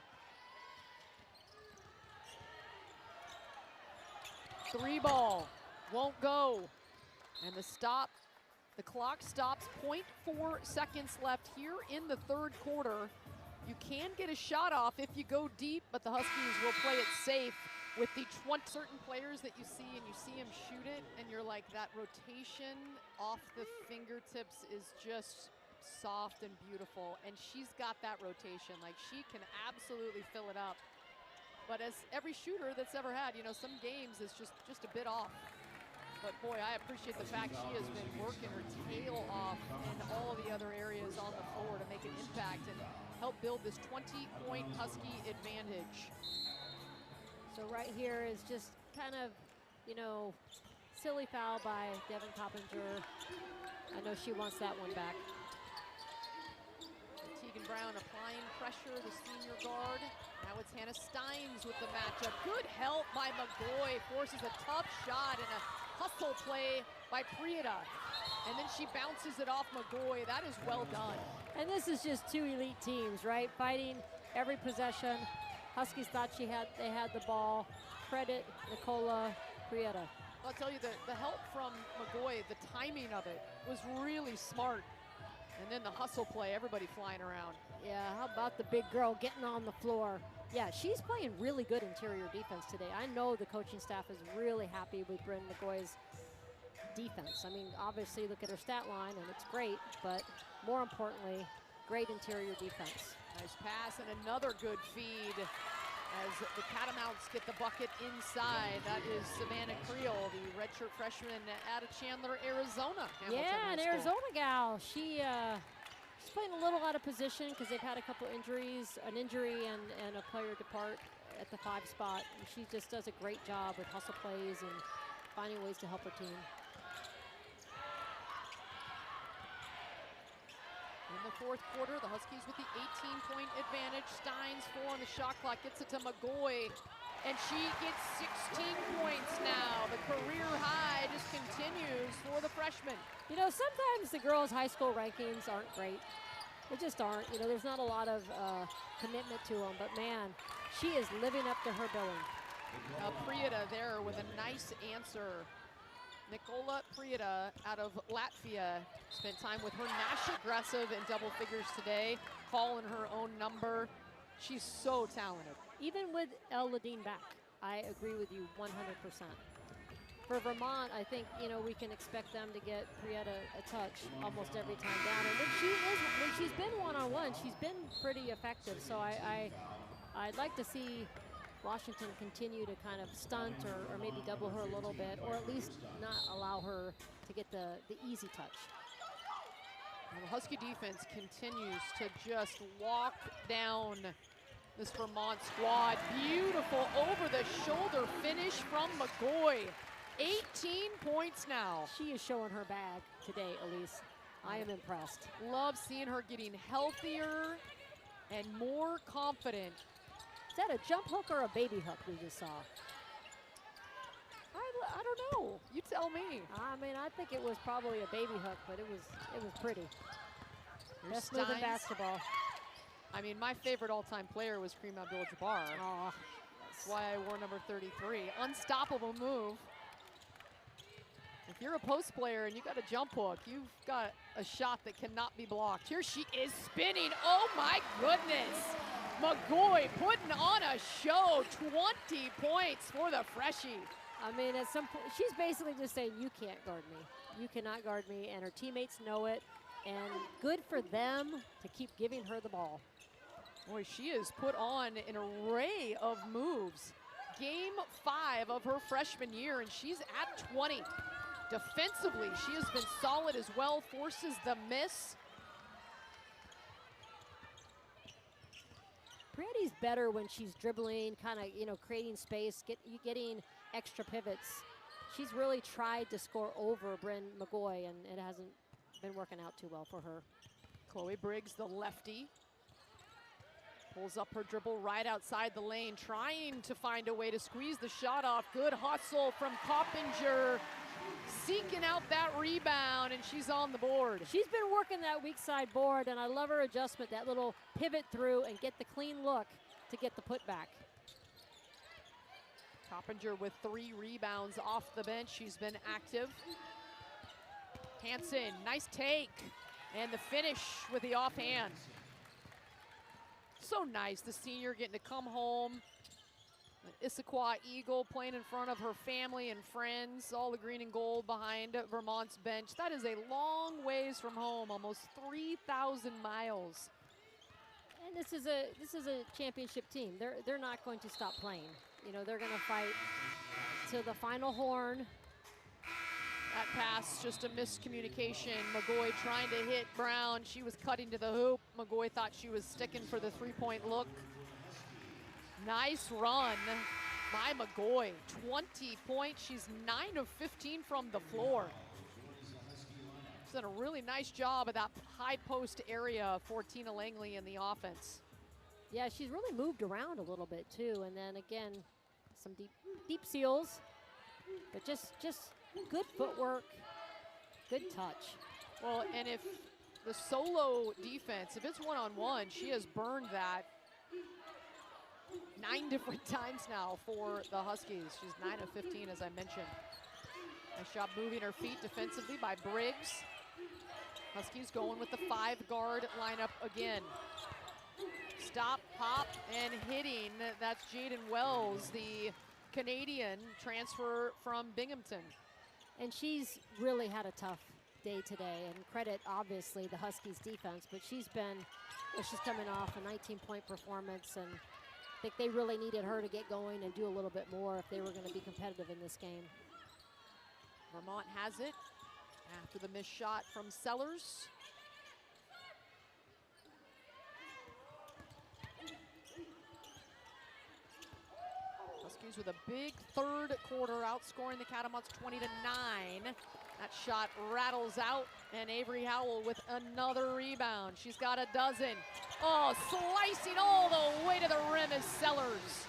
3 ball, Won't go. And the clock stops, 0.4 seconds left here in the third quarter. You can get a shot off if you go deep, but the Huskies will play it safe with the 20 certain players that you see, and you see him shoot it, and you're like, that rotation off the fingertips is just soft and beautiful, and she's got that rotation. Like, she can absolutely fill it up. But as every shooter that's ever had, you know, some games is just a bit off. But boy, I appreciate the fact she has been working her tail off in all the other areas on the floor to make an impact and help build this 20-point Husky advantage. So right here is just kind of, you know, silly foul by Devin Coppinger. I know she wants that one back. Tegan Brown applying pressure, the senior guard. Now it's Hannah Steins with the matchup. Good help by McGoy, forces a tough shot and a hustle play by Prieta. And then she bounces it off McGoy. That is well done. And this is just two elite teams, right? Fighting every possession. Huskies thought they had the ball. Credit Nicola Prieta. I'll tell you, the help from McGoy, the timing of it was really smart. And then the hustle play, everybody flying around. Yeah, how about the big girl getting on the floor? Yeah, she's playing really good interior defense today. I know the coaching staff is really happy with Bryn McGoy's defense. I mean, obviously, look at her stat line, and it's great, but more importantly, great interior defense. Nice pass and another good feed as the Catamounts get the bucket inside. That is Savannah Creel, the redshirt freshman out of Chandler, Arizona. Yeah, an Arizona gal. She's playing a little out of position because they've had a couple injuries, an injury and a player depart at the 5 spot. And she just does a great job with hustle plays and finding ways to help her team. In the fourth quarter, the Huskies with the 18-point advantage. Steins 4 on the shot clock, gets it to McGoy, and she gets 16 points now. The career high just continues for the freshman. You know, sometimes the girls' high school rankings aren't great. They just aren't. You know, there's not a lot of commitment to them, but man, she is living up to her billing. Prieta there with a nice answer. Nicola Prieta out of Latvia spent time with her national aggressive in double figures today, calling her own number. She's so talented. Even with El Ladine back, I agree with you 100%. For Vermont, I think, you know, we can expect them to get Prieta a touch almost every time down. And when she's been one-on-one, she's been pretty effective. So I'd like to see Washington continue to kind of stunt or maybe double her a little bit, or at least not allow her to get the easy touch. And the Husky defense continues to just walk down this Vermont squad. Beautiful over-the-shoulder finish from McGoy. 18 points now. She is showing her bag today, Elise. I am impressed. Love seeing her getting healthier and more confident. Is that a jump hook or a baby hook we just saw? I don't know. You tell me. I mean, I think it was probably a baby hook, but it was pretty. Here's Best move in basketball. I mean, my favorite all-time player was Kareem Abdul-Jabbar. Oh, that's why I wore number 33. Unstoppable move. If you're a post player and you got a jump hook, you've got a shot that cannot be blocked. Here she is spinning. Oh my goodness. McGoy putting on a show. 20 points for the freshie. I mean, at some point, she's basically just saying, you can't guard me. You cannot guard me, and her teammates know it. And good for them to keep giving her the ball. Boy, she has put on an array of moves. Game 5 of her freshman year, and she's at 20. Defensively, she has been solid as well, forces the miss. Prieti's better when she's dribbling, kind of, you know, creating space, getting extra pivots. She's really tried to score over Bryn McGoy, and it hasn't been working out too well for her. Chloe Briggs, the lefty, pulls up her dribble right outside the lane, trying to find a way to squeeze the shot off. Good hustle from Coppinger, seeking out that rebound, and she's on the board. She's been working that weak side board, and I love her adjustment, that little pivot through and get the clean look to get the putback. Coppinger with 3 rebounds off the bench. She's been active. Hansen, nice take. And the finish with the offhand. So nice, the senior getting to come home. An Issaquah Eagle playing in front of her family and friends. All the green and gold behind Vermont's bench. That is a long ways from home, almost 3,000 miles. And this is a championship team. They're not going to stop playing. You know, they're going to fight to the final horn. That pass, just a miscommunication. McGoy trying to hit Brown. She was cutting to the hoop. McGoy thought she was sticking for the 3-point look. Nice run by McGoy. 20 points. She's 9 of 15 from the floor. She's done a really nice job of that high post area for Tina Langley in the offense. Yeah, she's really moved around a little bit too. And then again, some deep seals, but just good footwork, good touch. Well, and if the solo defense, if it's one-on-one, she has burned that 9 different times now for the Huskies. She's 9 of 15, as I mentioned. Nice job moving her feet defensively by Briggs. Huskies going with the 5-guard lineup again. Stop, pop, and hitting. That's Jaden Wells, the Canadian transfer from Binghamton. And she's really had a tough day today, and credit obviously the Huskies defense, but she's coming off a 19-point performance, and I think they really needed her to get going and do a little bit more if they were going to be competitive in this game. Vermont has it after the missed shot from Sellers. Huskies with a big third quarter, outscoring the Catamounts 20-9. That shot rattles out, and Avery Howell with another rebound. She's got a dozen. Oh, slicing all the way to the rim is Sellers.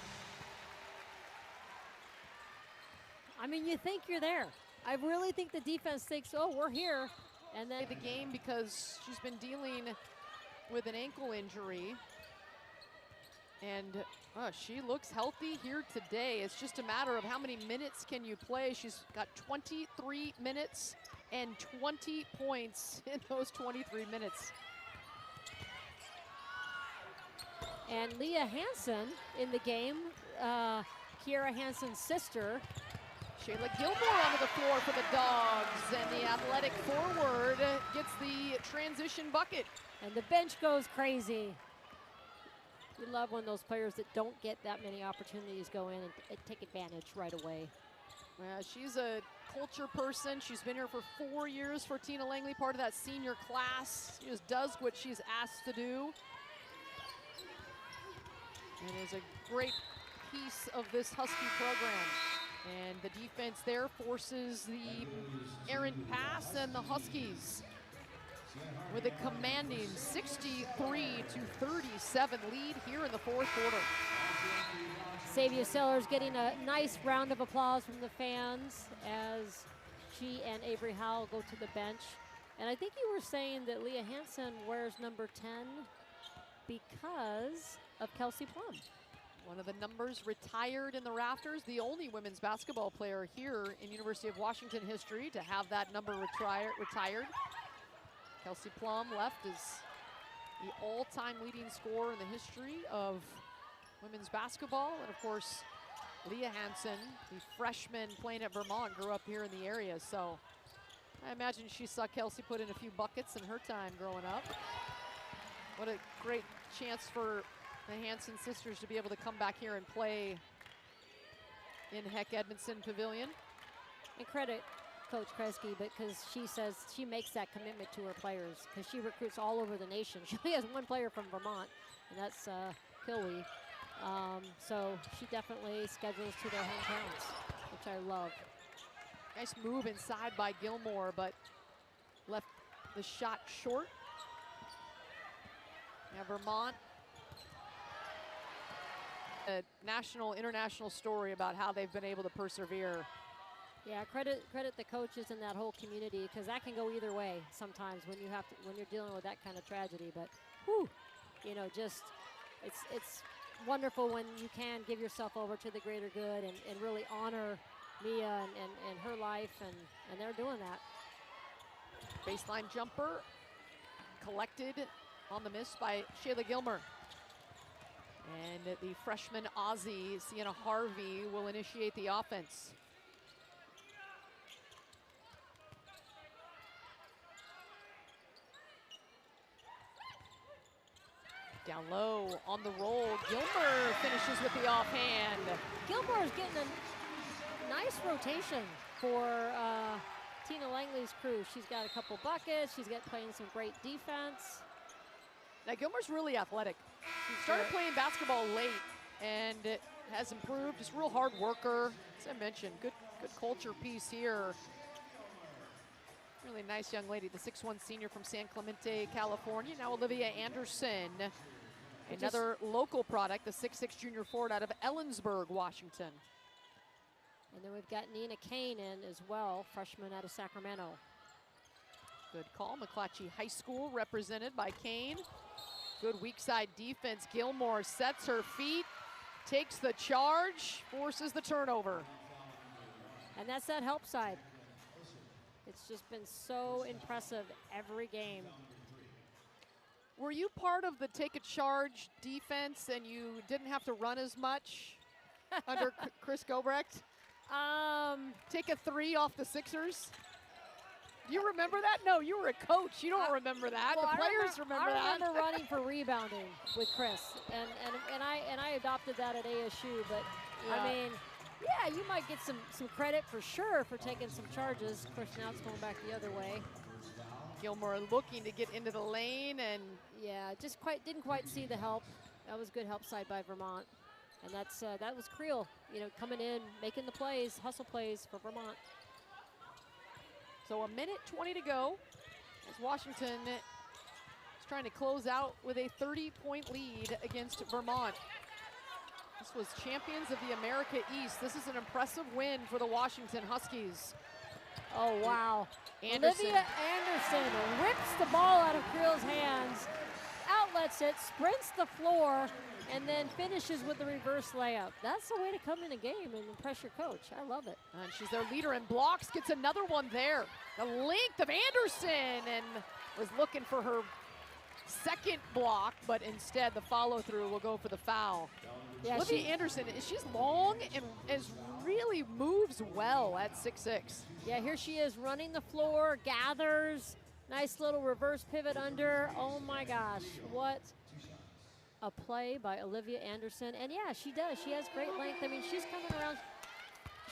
I mean, you think you're there. I really think the defense thinks, oh, we're here. And then the game, because she's been dealing with an ankle injury. And she looks healthy here today. It's just a matter of how many minutes can you play. She's got 23 minutes and 20 points in those 23 minutes. And Leah Hansen in the game, Kiera Hansen's sister. Shayla Gilmore onto the floor for the Dogs, and the athletic forward gets the transition bucket. And the bench goes crazy. We love when those players that don't get that many opportunities go in and take advantage right away. She's a culture person. She's been here for 4 years for Tina Langley, part of that senior class. She just does what she's asked to do. And is a great piece of this Husky program. And the defense there forces the errant pass, and the Huskies with a commanding 63-37 lead here in the fourth quarter. Xavier Sellers getting a nice round of applause from the fans as she and Avery Howell go to the bench. And I think you were saying that Leah Hansen wears number 10 because of Kelsey Plum. One of the numbers retired in the rafters, the only women's basketball player here in University of Washington history to have that number retired. Kelsey Plum left as the all-time leading scorer in the history of women's basketball. And of course, Leah Hansen, the freshman playing at Vermont, grew up here in the area. So I imagine she saw Kelsey put in a few buckets in her time growing up. What a great chance for the Hansen sisters to be able to come back here and play in Heck Edmondson Pavilion. And credit Coach Kresge, because she says she makes that commitment to her players, because she recruits all over the nation. She only has one player from Vermont, and that's Kilwee. So she definitely schedules to their hometowns, which I love. Nice move inside by Gilmore, but left the shot short. Now Vermont, a national, international story about how they've been able to persevere. Yeah, credit the coaches and that whole community, because that can go either way sometimes when when you're dealing with that kind of tragedy. But whew, you know, just it's wonderful when you can give yourself over to the greater good and really honor Mia and her life, and they're doing that. Baseline jumper collected on the miss by Shayla Gilmer. And the freshman Aussie, Sienna Harvey, will initiate the offense. Down low, on the roll, Gilmer finishes with the offhand. Gilmore is getting a nice rotation for Tina Langley's crew. She's got a couple buckets, she's got playing some great defense. Now Gilmer's really athletic. She started playing basketball late and it has improved, just real hard worker. As I mentioned, good culture piece here. Really nice young lady, the 6'1" senior from San Clemente, California. Now Olivia Anderson, another local product, the 6'6" junior forward out of Ellensburg, Washington. And then we've got Nina Kane in as well, freshman out of Sacramento. Good call, McClatchy High School represented by Kane. Good weak side defense. Gilmore sets her feet, takes the charge, forces the turnover. And that's that help side. It's just been so impressive every game. Were you part of the take a charge defense and you didn't have to run as much under Chris Gobrecht? Take a 3 off the Sixers? Do you remember that? No, you were a coach. You don't remember that. Well, the players remember that. I remember running for rebounding with Chris, and I adopted that at ASU. But yeah. I mean, yeah, you might get some credit for sure for taking some charges. Of course, now it's going back the other way. Gilmore looking to get into the lane, and yeah, just didn't quite see the help. That was good help side by Vermont, and that was Creel, coming in, making the plays, hustle plays for Vermont. So 1:20 to go as Washington is trying to close out with a 30-point lead against Vermont. This was champions of the America East. This is an impressive win for the Washington Huskies. Oh, wow. Anderson. Olivia Anderson rips the ball out of Creel's hands, outlets it, sprints the floor, and then finishes with the reverse layup. That's the way to come in a game and impress your coach. I love it. And she's their leader in blocks, gets another one there. The length of Anderson, and was looking for her second block, but instead the follow-through will go for the foul. Yeah, Olivia Anderson, she's long and really moves well at 6'6". Yeah, here she is running the floor, gathers, nice little reverse pivot under. Oh my gosh, what a play by Olivia Anderson. And yeah, she does. She has great length. I mean, she's coming around.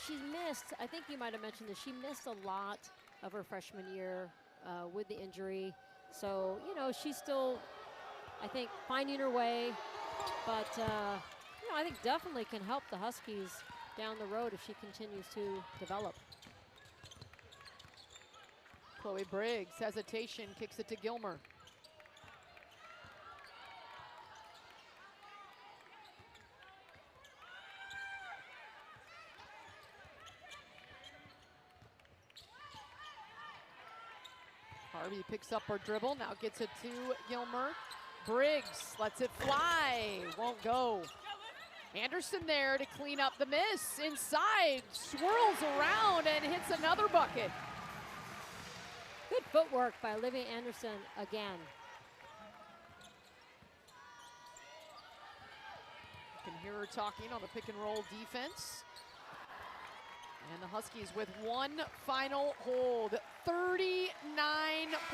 She's missed, I think you might have mentioned this, she missed a lot of her freshman year with the injury. So, she's still, I think, finding her way. But, I think definitely can help the Huskies down the road if she continues to develop. Chloe Briggs, hesitation, kicks it to Gilmer. Harvey picks up her dribble, now gets it to Gilmer. Briggs lets it fly, won't go. Anderson there to clean up the miss. Inside, swirls around and hits another bucket. Good footwork by Olivia Anderson again. You can hear her talking on the pick and roll defense. And the Huskies with one final hold. 39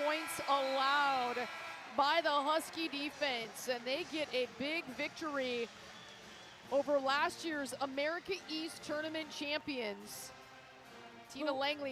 points allowed by the Husky defense. And they get a big victory over last year's America East Tournament champions. Tina Langley is